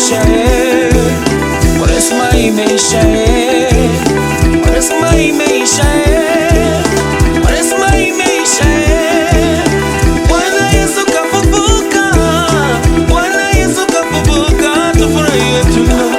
imeisha, Kwaresma imeisha, Kwaresma imeisha, Kwaresma imeisha. Bwana Yesu kafufuka, Bwana Yesu kafufuka, tufurahie tuna.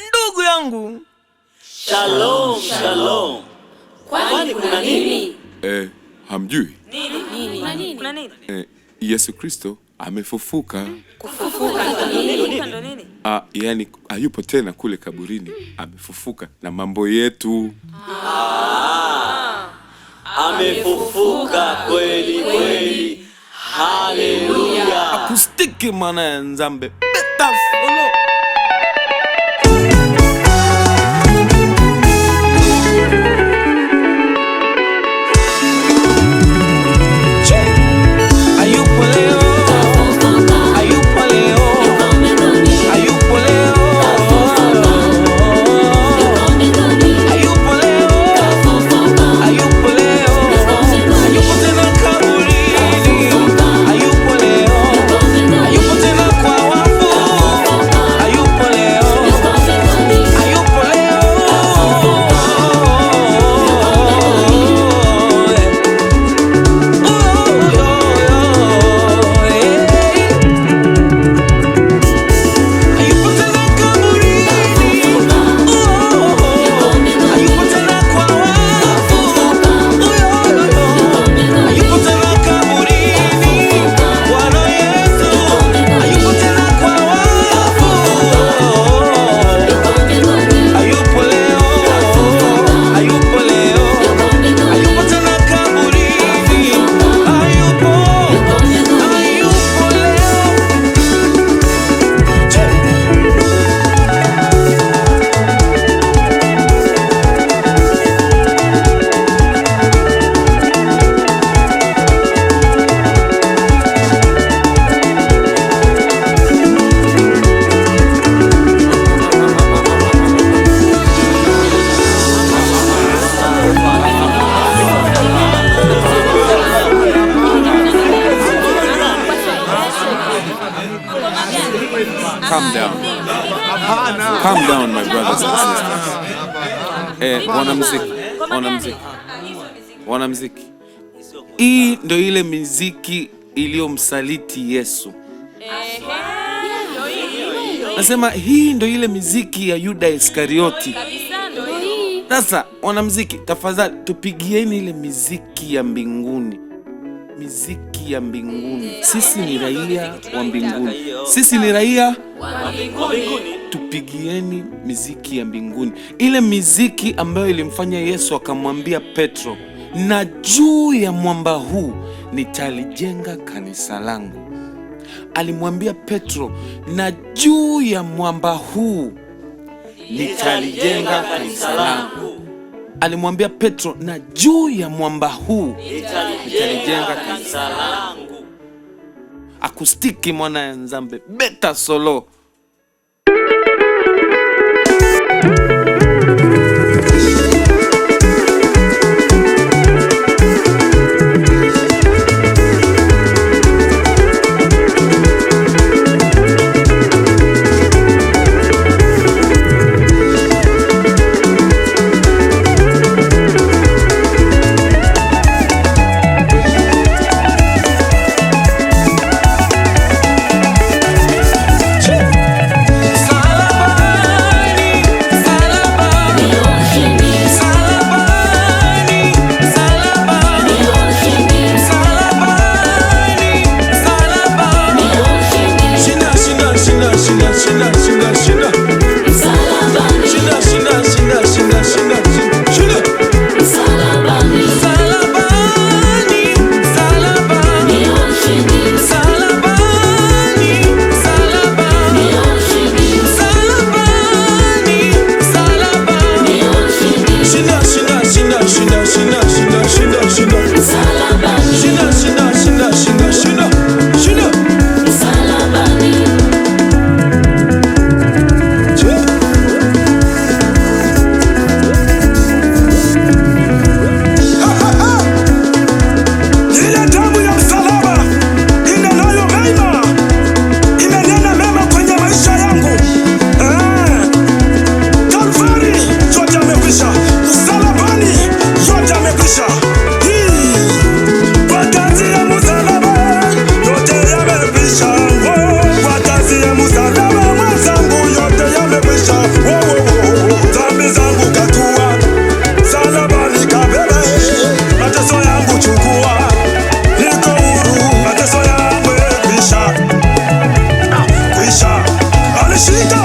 Ndugu yangu. Shalom, shalom. Kwani kuna nini? Hamjui? Nini? Kuna nini? Yesu Kristo amefufuka. Kufufuka ndo nini? Yani hayupo tena kule kaburini, amefufuka na mambo yetu. Amefufuka kweli. Haleluya. Akustiki mana ya Nzambe. Beta solo. Calm down, my brothers and sisters. Wanamuziki. Hii ndo ile miziki iliyomsaliti Yesu. Nasema hii ndo ile miziki ya Yuda Iskarioti. Sasa wanamuziki, tafadhali tupigieni ile miziki ya mbinguni. Miziki ya mbinguni. Sisi ni raia wa mbinguni. Tupigieni miziki ya mbinguni. Ile miziki ambayo ilimfanya Yesu akamwambia Petro, na juu ya mwamba huu nitalijenga kanisa langu. Alimwambia Petro, na juu ya mwamba huu nitalijenga kanisa langu. Alimwambia Petro, na juu ya mwamba huu nitalijenga kanisa langu. Akustiki mwana ya Nzambe. Beta solo. Check. ameshika